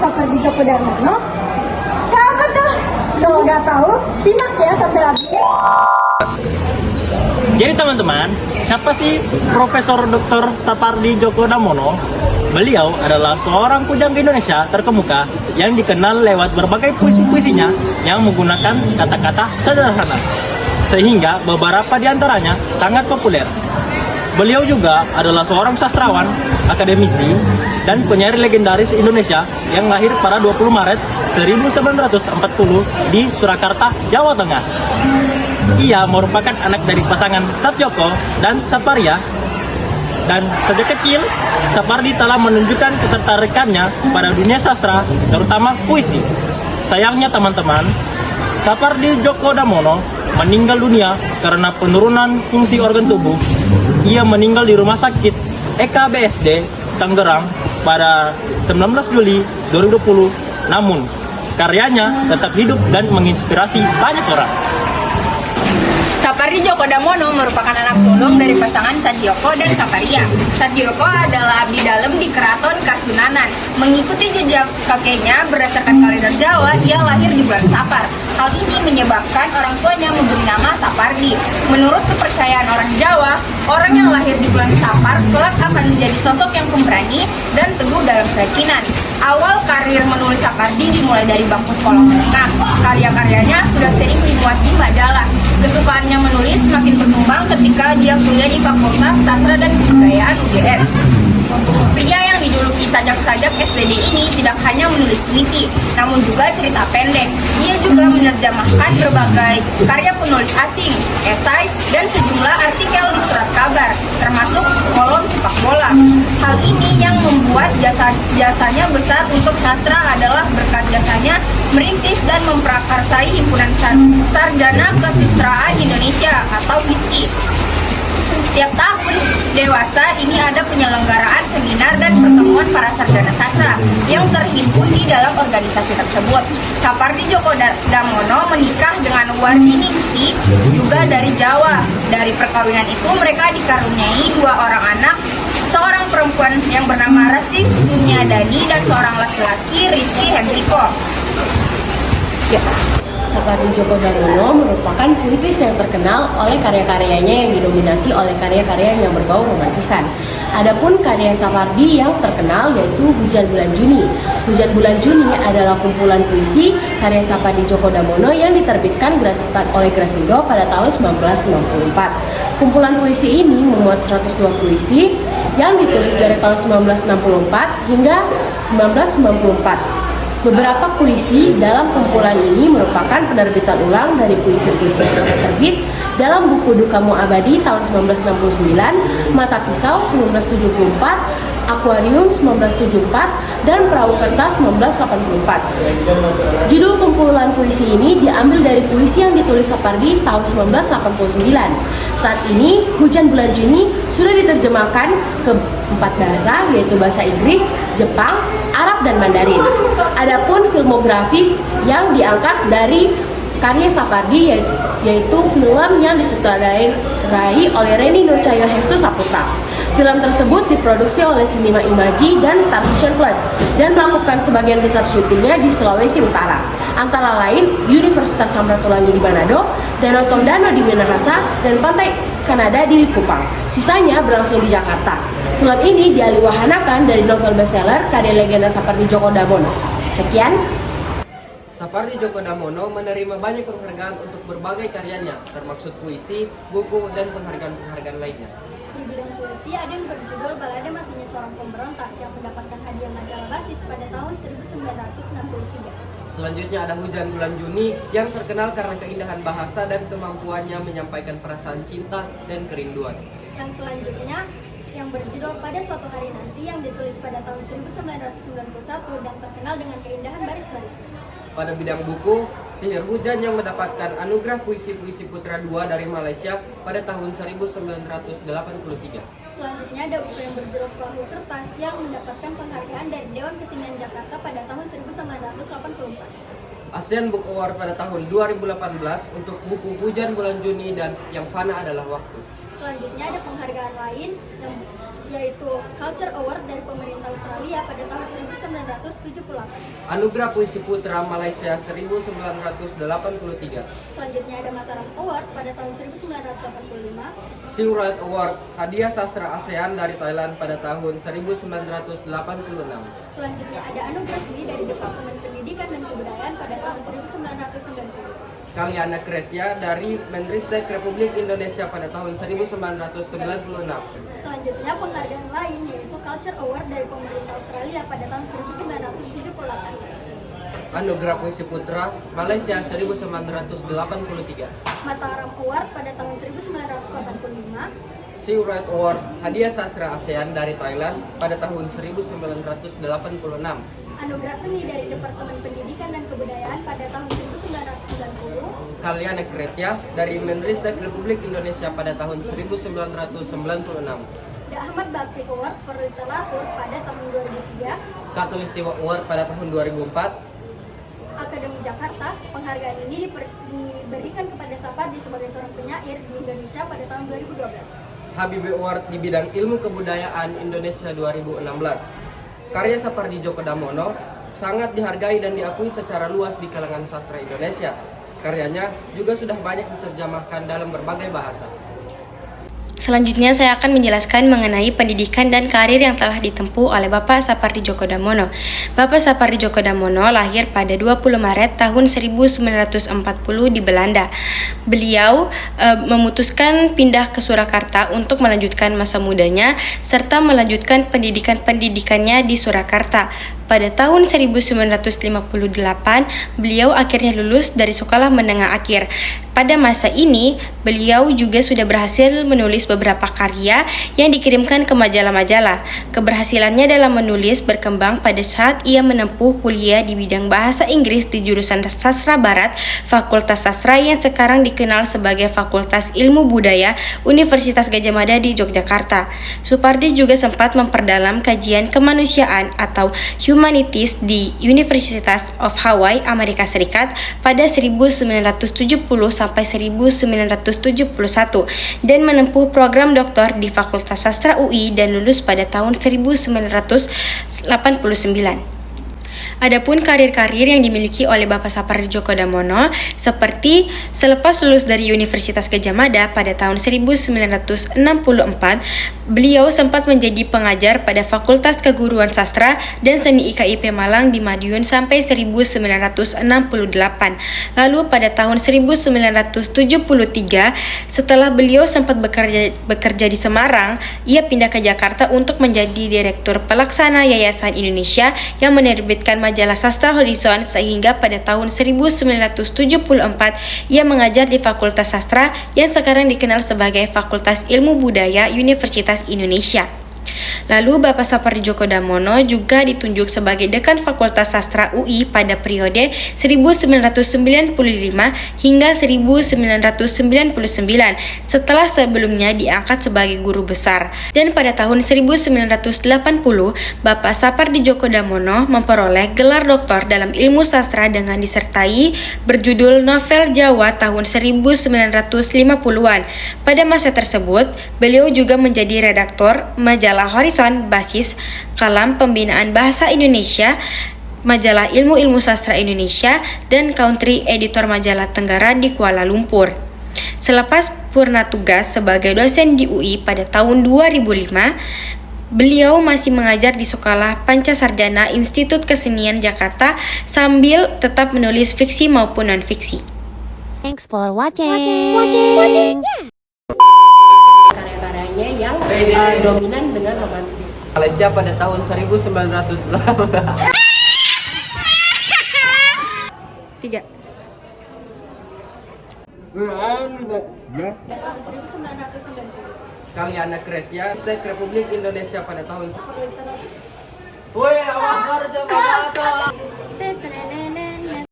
Sapardi Djoko Darmono? Siapa tuh? Kalau nggak tahu, simak ya sampai habis. Jadi teman-teman, siapa sih Profesor Dr. Sapardi Djoko Damono? Beliau adalah seorang pujangga Indonesia terkemuka yang dikenal lewat berbagai puisi-puisinya yang menggunakan kata-kata sederhana, sehingga beberapa di antaranya sangat populer. Beliau juga adalah seorang sastrawan, akademisi, dan penyair legendaris Indonesia yang lahir pada 20 Maret 1940 di Surakarta, Jawa Tengah. Ia merupakan anak dari pasangan Satyoko dan Saparia, dan sejak kecil Sapardi telah menunjukkan ketertarikannya pada dunia sastra, terutama puisi. Sayangnya teman-teman, Sapardi Djoko Damono meninggal dunia karena penurunan fungsi organ tubuh. Ia meninggal di Rumah Sakit EKBSD Tangerang pada 19 Juli 2020. Namun, karyanya tetap hidup dan menginspirasi banyak orang. Sapardi Djoko Damono merupakan anak sulung dari pasangan Satyoko dan Saparia. Satyoko adalah abdi dalam di Keraton Kasunanan. Mengikuti jejak kakeknya berdasarkan kalender Jawa, ia lahir di bulan Sapar. Hal ini menyebabkan orang tuanya memberi nama Sapardi. Menurut kepercayaan orang Jawa, orang yang lahir di bulan Sapar kelak akan menjadi sosok yang pemberani dan teguh dalam keyakinan. Awal karir menulis Sapardi dimulai dari bangku sekolah menengah. Karya-karyanya sudah sering dimuat di majalah. Kesukaannya menulis semakin berkembang ketika dia kuliah di Fakultas Sastra dan Kebudayaan UGM. Pria yang dijuluki sajak-sajak STD ini tidak hanya menulis puisi, namun juga cerita pendek. Ia juga menerjemahkan berbagai karya penulis asing, esai, dan sejumlah artikel di surat kabar, termasuk kolom sepak bola. Hal ini yang membuat jasanya besar untuk sastra adalah berkat jasanya merintis dan memprakarsai Himpunan Sarjana Kesusastraan Indonesia atau HISI. Setiap tahun dewasa ini ada penyelenggaraan seminar dan pertemuan para sarjana sastra yang terhimpun di dalam organisasi tersebut. Sapardi Djoko Damono menikah dengan Wardiningsih, juga dari Jawa. Dari perkawinan itu mereka dikaruniai 2 orang anak, seorang perempuan yang bernama Resti Sunyadani dan seorang laki-laki Rizky Hendriko. Sapardi Djoko Damono merupakan puitis yang terkenal oleh karya-karyanya yang didominasi oleh karya-karya yang berbau romantisan. Adapun karya Sapardi yang terkenal yaitu Hujan Bulan Juni. Hujan Bulan Juni adalah kumpulan puisi karya Sapardi Djoko Damono yang diterbitkan oleh Grasindo pada tahun 1994. Kumpulan puisi ini memuat 102 puisi yang ditulis dari tahun 1964 hingga 1994. Beberapa puisi dalam kumpulan ini merupakan penerbitan ulang dari puisi-puisi yang terbit dalam buku Dukamu Abadi tahun 1969, Mata Pisau 1974, Akuarium 1974, dan Perahu Kertas 1984. Judul kumpulan puisi ini diambil dari puisi yang ditulis Sapardi tahun 1989. Saat ini, Hujan Bulan Juni sudah diterjemahkan ke 4 bahasa, yaitu bahasa Inggris, Jepang, Arab, dan Mandarin. Adapun filmografi yang diangkat dari karya Sapardi yaitu film yang disutradarai oleh Reni Nurcahyo Hestu Saputra. Film tersebut diproduksi oleh Cinema Imaji dan Star Vision Plus dan melakukan sebagian besar syutingnya di Sulawesi Utara, antara lain Universitas Samratulangi di Manado, Danau Tondano di Minahasa, dan Pantai Kanada di Likupang. Sisanya berlangsung di Jakarta. Film ini dialiwahanakan dari novel bestseller karya legenda Sapardi Djoko Damono. Sekian. Sapardi Djoko Damono menerima banyak penghargaan untuk berbagai karyanya, termasuk puisi, buku, dan penghargaan-penghargaan lainnya. Di bidang puisi ada yang berjudul Balada Matinya Seorang Pemberontak yang mendapatkan hadiah majalah Basis pada tahun 1963. Selanjutnya ada Hujan Bulan Juni yang terkenal karena keindahan bahasa dan kemampuannya menyampaikan perasaan cinta dan kerinduan. Yang selanjutnya yang berjudul Pada Suatu Hari Nanti yang ditulis pada tahun 1991 dan terkenal dengan keindahan baris-barisnya. Pada bidang buku, Sihir Hujan yang mendapatkan anugerah puisi-puisi Putra II dari Malaysia pada tahun 1983. Selanjutnya ada buku yang berjudul Perahu Kertas yang mendapatkan penghargaan dari Dewan Kesenian Jakarta pada tahun 1984. ASEAN Book Award pada tahun 2018 untuk buku Hujan Bulan Juni dan Yang Fana Adalah Waktu. Selanjutnya ada penghargaan lain yang yaitu Culture Award dari pemerintah Australia pada tahun 1978. Anugerah Puisi Putra Malaysia 1983. Selanjutnya ada Mataram Award pada tahun 1985. Siu Right Award Hadiah Sastra ASEAN dari Thailand pada tahun 1986. Selanjutnya ada Anugerah Seni dari Departemen Pendidikan dan Kebudayaan pada tahun 1990. Kalyana Kretya dari Menristek Republik Indonesia pada tahun 1996. Selanjutnya penghargaan lain yaitu Culture Award dari pemerintah Australia pada tahun 1978. Anugerah Puisi Putra Malaysia 1983. Mataram Award pada tahun 1985. Siu Right Award Hadiah Sastra ASEAN dari Thailand pada tahun 1986. Anugerah Seni dari Departemen Pendidikan dan Kebudayaan pada tahun 1990. Kalyana Kretya dari Menristek Republik Indonesia pada tahun 1996. The Ahmad Bakri Award for Literatur pada tahun 2003. Katulistiwa Award pada tahun 2004. Akademi Jakarta, penghargaan ini diberikan kepada Sapardi sebagai seorang penyair di Indonesia pada tahun 2012. Habibie Award di bidang ilmu kebudayaan Indonesia 2016. Karya Sapardi Djoko Damono sangat dihargai dan diakui secara luas di kalangan sastra Indonesia. Karyanya juga sudah banyak diterjemahkan dalam berbagai bahasa. Selanjutnya saya akan menjelaskan mengenai pendidikan dan karir yang telah ditempuh oleh Bapak Sapardi Djoko Damono. Bapak Sapardi Djoko Damono lahir pada 20 Maret tahun 1940 di Belanda. Beliau memutuskan pindah ke Surakarta untuk melanjutkan masa mudanya serta melanjutkan pendidikannya di Surakarta. Pada tahun 1958, beliau akhirnya lulus dari sekolah menengah akhir. Pada masa ini, beliau juga sudah berhasil menulis beberapa karya yang dikirimkan ke majalah-majalah. Keberhasilannya dalam menulis berkembang pada saat ia menempuh kuliah di bidang bahasa Inggris di jurusan Sastra Barat, Fakultas Sastra yang sekarang dikenal sebagai Fakultas Ilmu Budaya Universitas Gadjah Mada di Yogyakarta. Supardi juga sempat memperdalam kajian kemanusiaan atau Humanities di University of Hawaii, Amerika Serikat pada 1970 sampai 1971 dan menempuh program doktor di Fakultas Sastra UI dan lulus pada tahun 1989. Adapun karir-karir yang dimiliki oleh Bapak Sapardi Djoko Damono seperti selepas lulus dari Universitas Gadjah Mada pada tahun 1964, beliau sempat menjadi pengajar pada Fakultas Keguruan Sastra dan Seni IKIP Malang di Madiun sampai 1968. Lalu pada tahun 1973, setelah beliau sempat bekerja di Semarang, ia pindah ke Jakarta untuk menjadi Direktur Pelaksana Yayasan Indonesia yang menerbitkan majalah Sastra Horizon, sehingga pada tahun 1974 ia mengajar di Fakultas Sastra yang sekarang dikenal sebagai Fakultas Ilmu Budaya Universitas Indonesia. Lalu Bapak Sapardi Djoko Damono juga ditunjuk sebagai Dekan Fakultas Sastra UI pada periode 1995 hingga 1999 setelah sebelumnya diangkat sebagai guru besar. Dan pada tahun 1980 Bapak Sapardi Djoko Damono memperoleh gelar doktor dalam ilmu sastra dengan disertai berjudul Novel Jawa tahun 1950-an. Pada masa tersebut beliau juga menjadi redaktor majalah Horizon basis Kalam Pembinaan Bahasa Indonesia, majalah Ilmu-Ilmu Sastra Indonesia, dan country editor majalah Tenggara di Kuala Lumpur. Selepas purna tugas sebagai dosen di UI pada tahun 2005, beliau masih mengajar di Sekolah Pancasarjana Institut Kesenian Jakarta sambil tetap menulis fiksi maupun non-fiksi. Thanks for watching. Karya-karyanya yang dominan dengan romantis. Malaysia pada tahun 1908. 3. Tahun 1990. Kalyana Kretya Stek Republik Indonesia pada tahun For Literature. Woi, awak